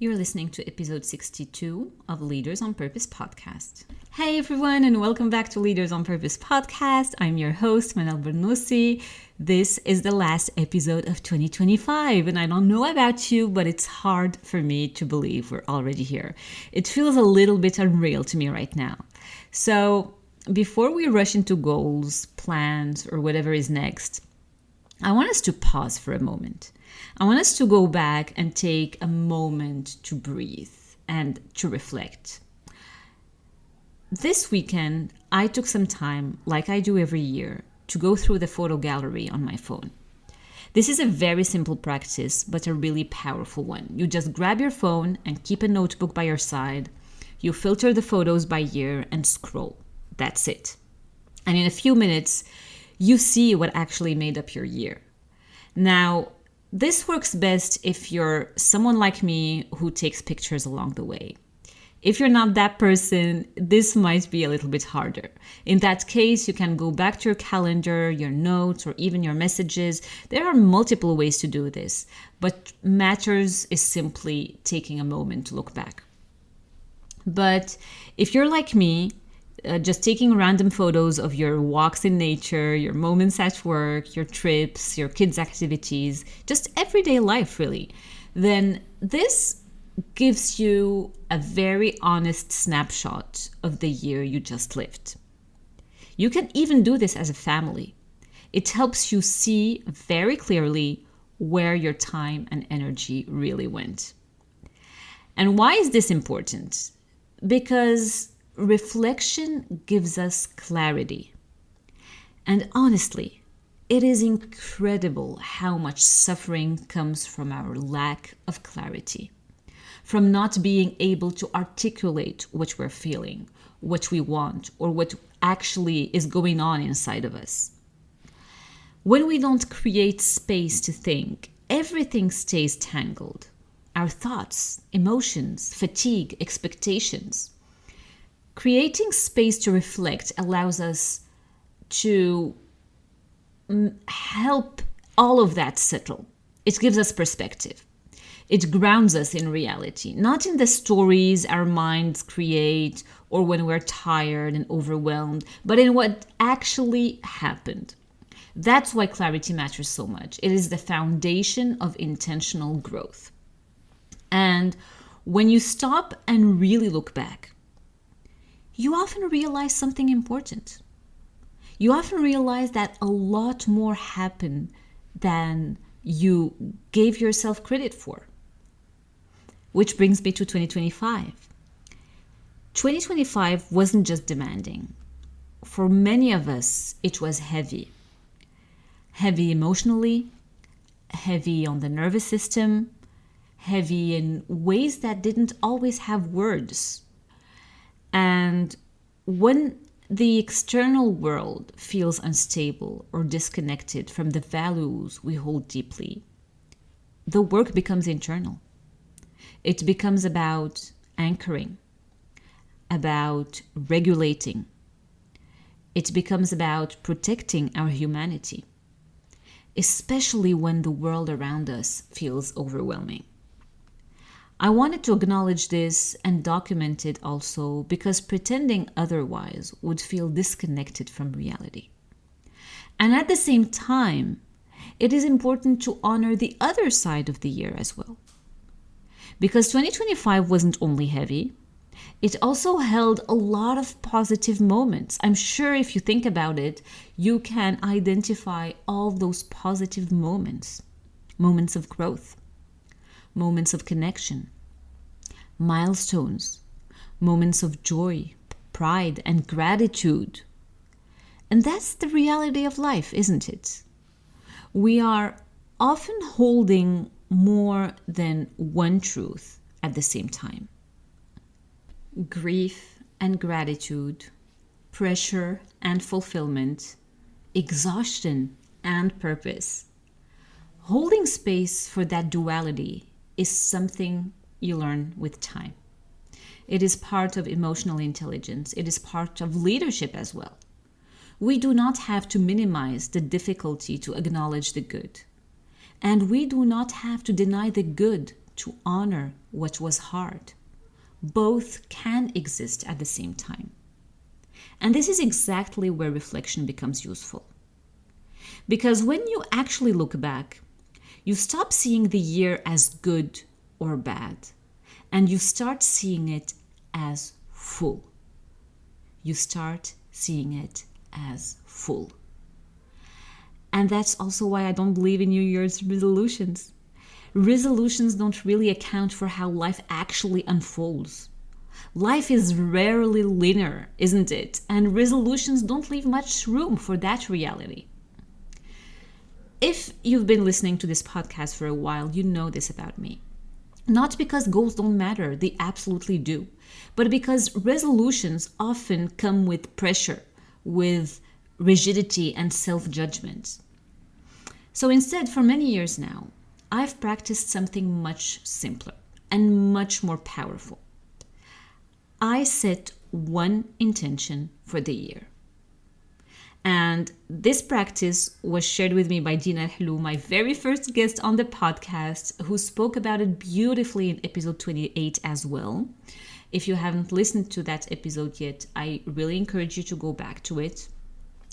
You're listening to episode 62 of Leaders on Purpose podcast. Hey everyone, and welcome back to Leaders on Purpose podcast. I'm your host, Manal Bernoussi. This is the last episode of 2025, and I don't know about you, but it's hard for me to believe we're already here. It feels a little bit unreal to me right now. So before we rush into goals, plans, or whatever is next, I want us to pause for a moment. I want us to go back and take a moment to breathe and to reflect. This weekend, I took some time, like I do every year, to go through the photo gallery on my phone. This is a very simple practice, but a really powerful one. You just grab your phone and keep a notebook by your side. You filter the photos by year and scroll. That's it. And in a few minutes, you see what actually made up your year. Now, this works best if you're someone like me who takes pictures along the way. If you're not that person, this might be a little bit harder. In that case, you can go back to your calendar, your notes, or even your messages. There are multiple ways to do this, but matters is simply taking a moment to look back. But if you're like me, just taking random photos of your walks in nature, your moments at work, your trips, your kids' activities, just everyday life really, then this gives you a very honest snapshot of the year you just lived. You can even do this as a family. It helps you see very clearly where your time and energy really went. And why is this important? Because reflection gives us clarity. And honestly, it is incredible how much suffering comes from our lack of clarity, from not being able to articulate what we're feeling, what we want, or what actually is going on inside of us. When we don't create space to think, everything stays tangled. Our thoughts, emotions, fatigue, expectations. Creating space to reflect allows us to help all of that settle. It gives us perspective. It grounds us in reality, not in the stories our minds create or when we're tired and overwhelmed, but in what actually happened. That's why clarity matters so much. It is the foundation of intentional growth. And when you stop and really look back, you often realize something important. You often realize that a lot more happened than you gave yourself credit for. Which brings me to 2025. 2025 wasn't just demanding. For many of us, it was heavy. Heavy emotionally, heavy on the nervous system, heavy in ways that didn't always have words. And when the external world feels unstable or disconnected from the values we hold deeply, the work becomes internal. It becomes about anchoring, about regulating. It becomes about protecting our humanity, especially when the world around us feels overwhelming. I wanted to acknowledge this and document it also because pretending otherwise would feel disconnected from reality. And at the same time, it is important to honor the other side of the year as well. Because 2025 wasn't only heavy, it also held a lot of positive moments. I'm sure if you think about it, you can identify all those positive moments. Moments of growth. Moments of connection, milestones, moments of joy, pride, and gratitude. And that's the reality of life, isn't it? We are often holding more than one truth at the same time. Grief and gratitude, pressure and fulfillment, exhaustion and purpose. Holding space for that duality is something you learn with time. It is part of emotional intelligence. It is part of leadership as well. We do not have to minimize the difficulty to acknowledge the good. And we do not have to deny the good to honor what was hard. Both can exist at the same time. And this is exactly where reflection becomes useful. Because when you actually look back, you stop seeing the year as good or bad, and you start seeing it as full. You start seeing it as full. And that's also why I don't believe in New Year's resolutions. Resolutions don't really account for how life actually unfolds. Life is rarely linear, isn't it? And resolutions don't leave much room for that reality. If you've been listening to this podcast for a while, you know this about me. Not because goals don't matter, they absolutely do, but because resolutions often come with pressure, with rigidity and self-judgment. So instead, for many years now, I've practiced something much simpler and much more powerful. I set one intention for the year. And this practice was shared with me by Dina Al-Hlu, my very first guest on the podcast, who spoke about it beautifully in episode 28 as well. If you haven't listened to that episode yet, I really encourage you to go back to it.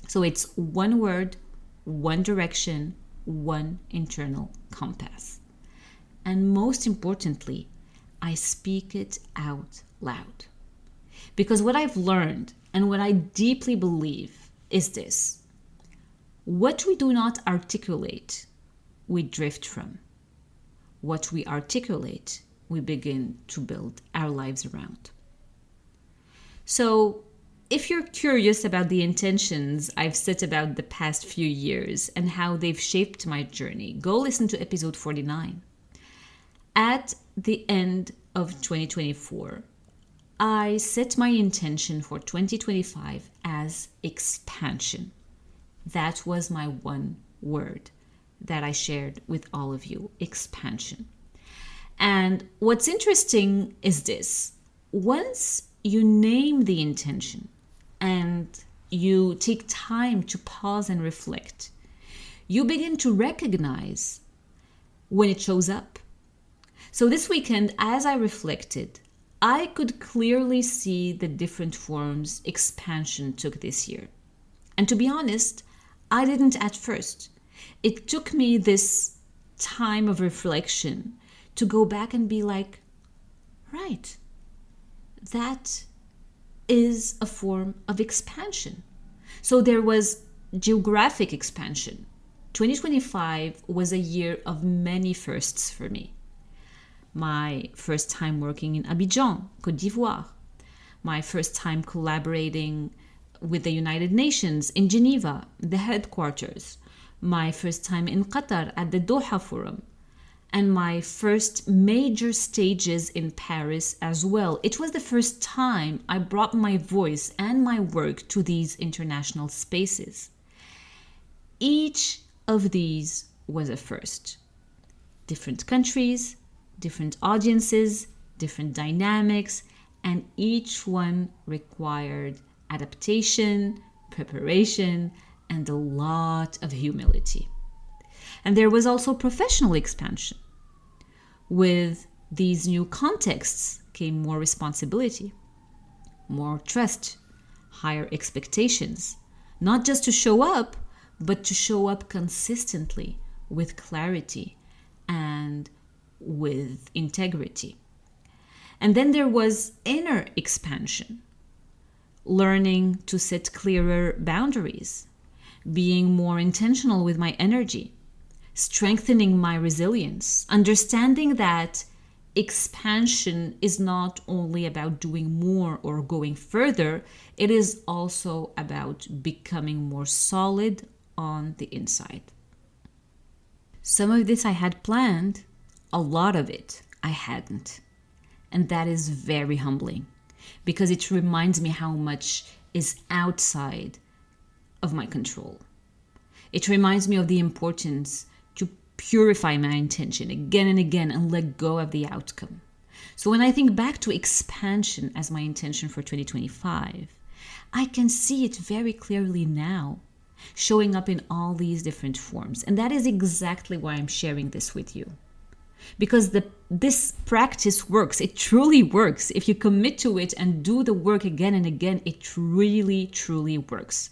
So it's one word, one direction, one internal compass. And most importantly, I speak it out loud. Because what I've learned and what I deeply believe is this: what we do not articulate, we drift from. What we articulate, we begin to build our lives around. So, if you're curious about the intentions I've set about the past few years and how they've shaped my journey, go listen to episode 49. At the end of 2024, I set my intention for 2025 as expansion. That was my one word that I shared with all of you: expansion. And what's interesting is this: once you name the intention and you take time to pause and reflect, you begin to recognize when it shows up. So this weekend, as I reflected, I could clearly see the different forms expansion took this year. And to be honest, I didn't at first. It took me this time of reflection to go back and be like, right, that is a form of expansion. So there was geographic expansion. 2025 was a year of many firsts for me. My first time working in Abidjan, Côte d'Ivoire. My first time collaborating with the United Nations in Geneva, the headquarters. My first time in Qatar at the Doha Forum. And my first major stages in Paris as well. It was the first time I brought my voice and my work to these international spaces. Each of these was a first. Different countries, different audiences, different dynamics, and each one required adaptation, preparation, and a lot of humility. And there was also professional expansion. With these new contexts came more responsibility, more trust, higher expectations, not just to show up, but to show up consistently with clarity and with integrity. And then there was inner expansion, learning to set clearer boundaries, being more intentional with my energy, strengthening my resilience, understanding that expansion is not only about doing more or going further, it is also about becoming more solid on the inside. Some of this I had planned, a lot of it I hadn't. And that is very humbling because it reminds me how much is outside of my control. It reminds me of the importance to purify my intention again and again and let go of the outcome. So when I think back to expansion as my intention for 2025, I can see it very clearly now, showing up in all these different forms. And that is exactly why I'm sharing this with you. Because this practice works. It truly works. If you commit to it and do the work again and again, it really, truly works.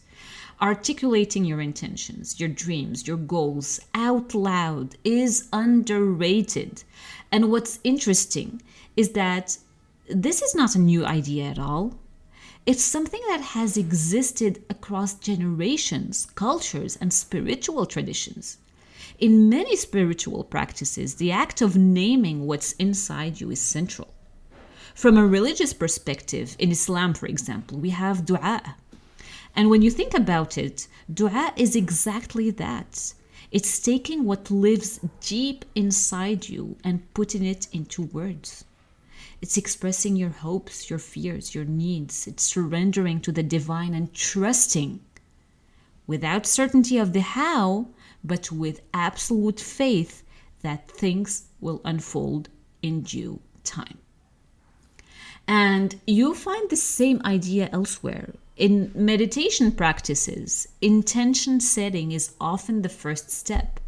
Articulating your intentions, your dreams, your goals out loud is underrated. And what's interesting is that this is not a new idea at all. It's something that has existed across generations, cultures, and spiritual traditions. In many spiritual practices, the act of naming what's inside you is central. From a religious perspective, in Islam, for example, we have dua. And when you think about it, dua is exactly that. It's taking what lives deep inside you and putting it into words. It's expressing your hopes, your fears, your needs. It's surrendering to the divine and trusting without certainty of the how, but with absolute faith that things will unfold in due time. And you'll find the same idea elsewhere. In meditation practices, intention setting is often the first step.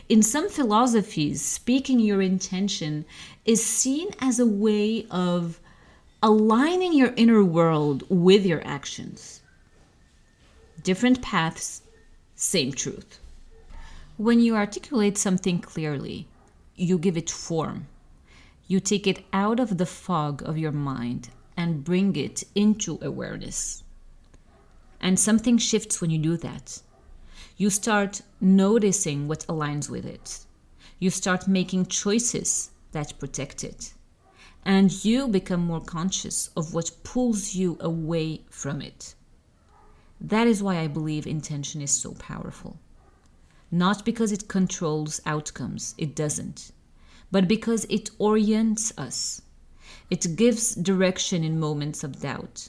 In some philosophies, speaking your intention is seen as a way of aligning your inner world with your actions. Different paths, same truth. When you articulate something clearly, you give it form. You take it out of the fog of your mind and bring it into awareness. And something shifts when you do that. You start noticing what aligns with it. You start making choices that protect it. And you become more conscious of what pulls you away from it. That is why I believe intention is so powerful. Not because it controls outcomes, it doesn't, but because it orients us. It gives direction in moments of doubt.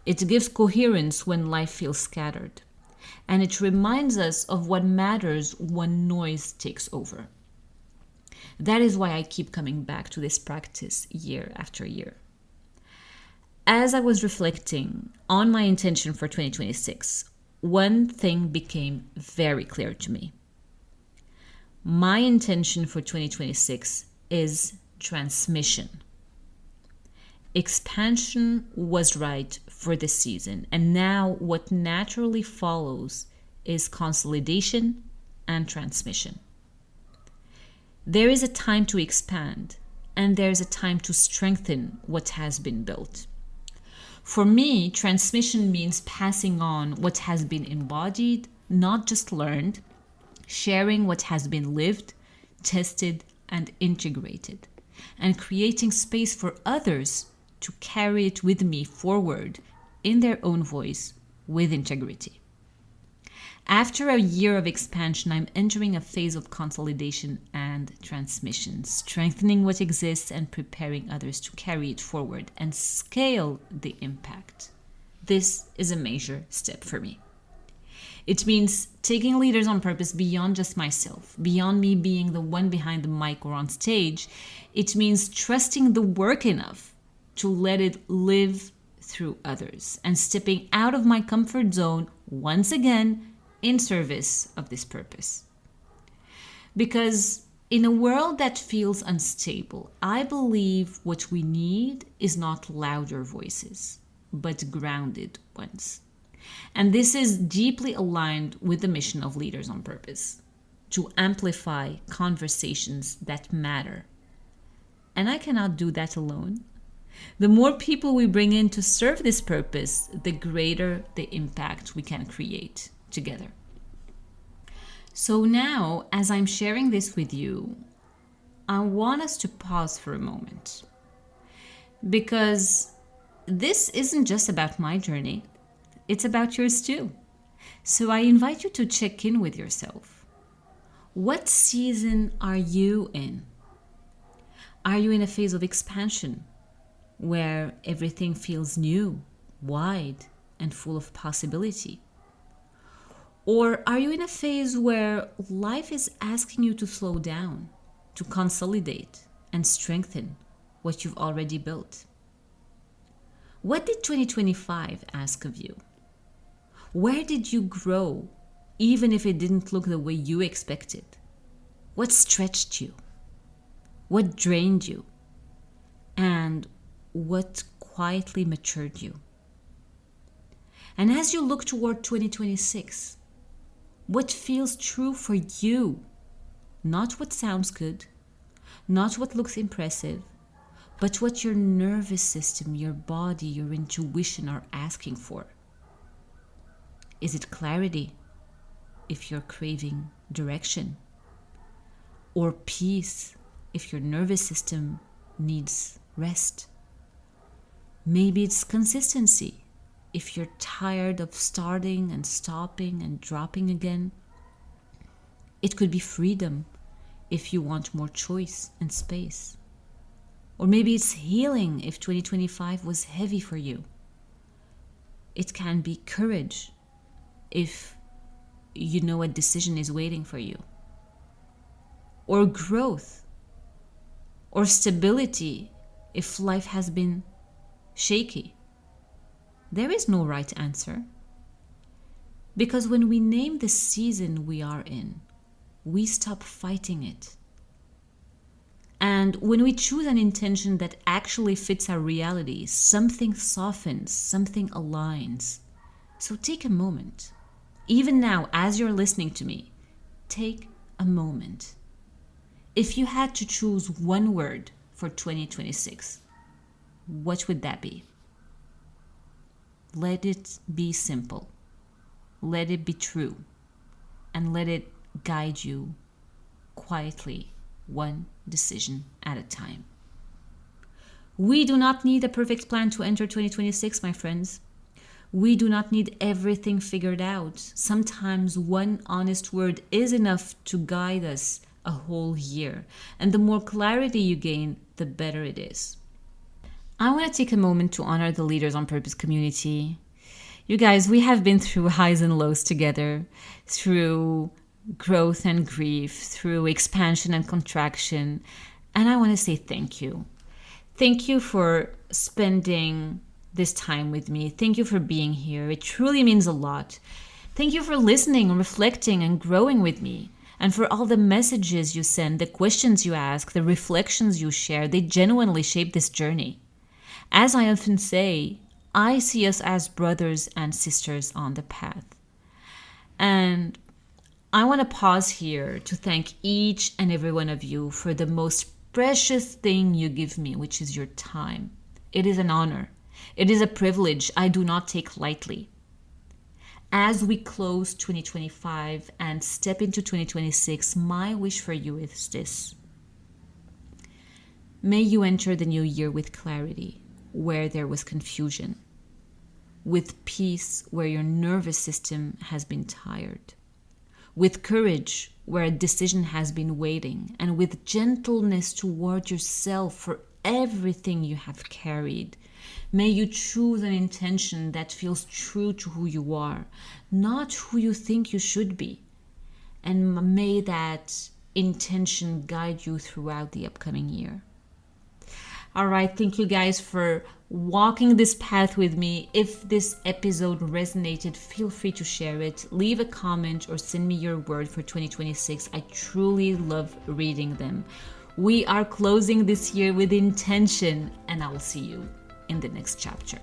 It gives coherence when life feels scattered. And it reminds us of what matters when noise takes over. That is why I keep coming back to this practice year after year. As I was reflecting on my intention for 2026, one thing became very clear to me. My intention for 2026 is transmission. Expansion was right for this season, and now what naturally follows is consolidation and transmission. There is a time to expand, and there is a time to strengthen what has been built. For me, transmission means passing on what has been embodied, not just learned, sharing what has been lived, tested, and integrated, and creating space for others to carry it with me forward in their own voice with integrity. After a year of expansion, I'm entering a phase of consolidation and transmission, strengthening what exists and preparing others to carry it forward and scale the impact. This is a major step for me. It means taking leaders on purpose beyond just myself, beyond me being the one behind the mic or on stage. It means trusting the work enough to let it live through others and stepping out of my comfort zone once again in service of this purpose. Because in a world that feels unstable, I believe what we need is not louder voices, but grounded ones. And this is deeply aligned with the mission of Leaders on Purpose, to amplify conversations that matter. And I cannot do that alone. The more people we bring in to serve this purpose, the greater the impact we can create together. So now, as I'm sharing this with you, I want us to pause for a moment. Because this isn't just about my journey, it's about yours too. So I invite you to check in with yourself. What season are you in? Are you in a phase of expansion where everything feels new, wide, and full of possibility? Or are you in a phase where life is asking you to slow down, to consolidate and strengthen what you've already built? What did 2025 ask of you? Where did you grow, even if it didn't look the way you expected? What stretched you? What drained you? And what quietly matured you? And as you look toward 2026, what feels true for you? Not what sounds good, not what looks impressive, but what your nervous system, your body, your intuition are asking for. Is it clarity if you're craving direction? Or peace if your nervous system needs rest? Maybe it's consistency if you're tired of starting and stopping and dropping again. It could be freedom if you want more choice and space. Or maybe it's healing if 2025 was heavy for you. It can be courage if you know a decision is waiting for you. Or growth. Or stability if life has been shaky. There is no right answer. Because when we name the season we are in, we stop fighting it. And when we choose an intention that actually fits our reality, something softens, something aligns. So take a moment. Even now, as you're listening to me, take a moment. If you had to choose one word for 2026, what would that be? Let it be simple. Let it be true. And let it guide you quietly, one decision at a time. We do not need a perfect plan to enter 2026, my friends. We do not need everything figured out. Sometimes one honest word is enough to guide us a whole year. And the more clarity you gain, the better it is. I want to take a moment to honor the Leaders on Purpose community. You guys, we have been through highs and lows together, through growth and grief, through expansion and contraction. And I want to say thank you. Thank you for spending this time with me. Thank you for being here. It truly means a lot. Thank you for listening, reflecting, and growing with me. And for all the messages you send, the questions you ask, the reflections you share, they genuinely shape this journey. As I often say, I see us as brothers and sisters on the path. And I want to pause here to thank each and every one of you for the most precious thing you give me, which is your time. It is an honor. It is a privilege I do not take lightly. As we close 2025 and step into 2026, my wish for you is this. May you enter the new year with clarity where there was confusion, with peace where your nervous system has been tired, with courage where a decision has been waiting, and with gentleness toward yourself for everything you have carried. May you choose an intention that feels true to who you are, not who you think you should be. And may that intention guide you throughout the upcoming year. All right, thank you guys for walking this path with me. If this episode resonated, feel free to share it. Leave a comment or send me your word for 2026. I truly love reading them. We are closing this year with intention, and I will see you in the next chapter.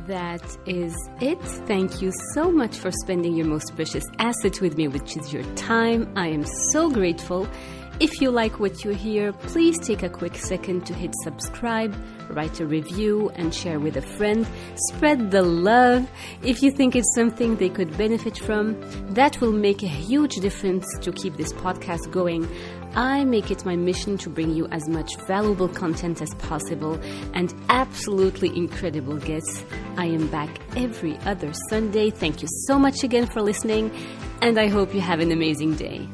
That is it. Thank you so much for spending your most precious asset with me, which is your time. I am so grateful. If you like what you hear, please take a quick second to hit subscribe, write a review, and share with a friend. Spread the love. If you think it's something they could benefit from, that will make a huge difference to keep this podcast going. I make it my mission to bring you as much valuable content as possible and absolutely incredible guests. I am back every other Sunday. Thank you so much again for listening, and I hope you have an amazing day.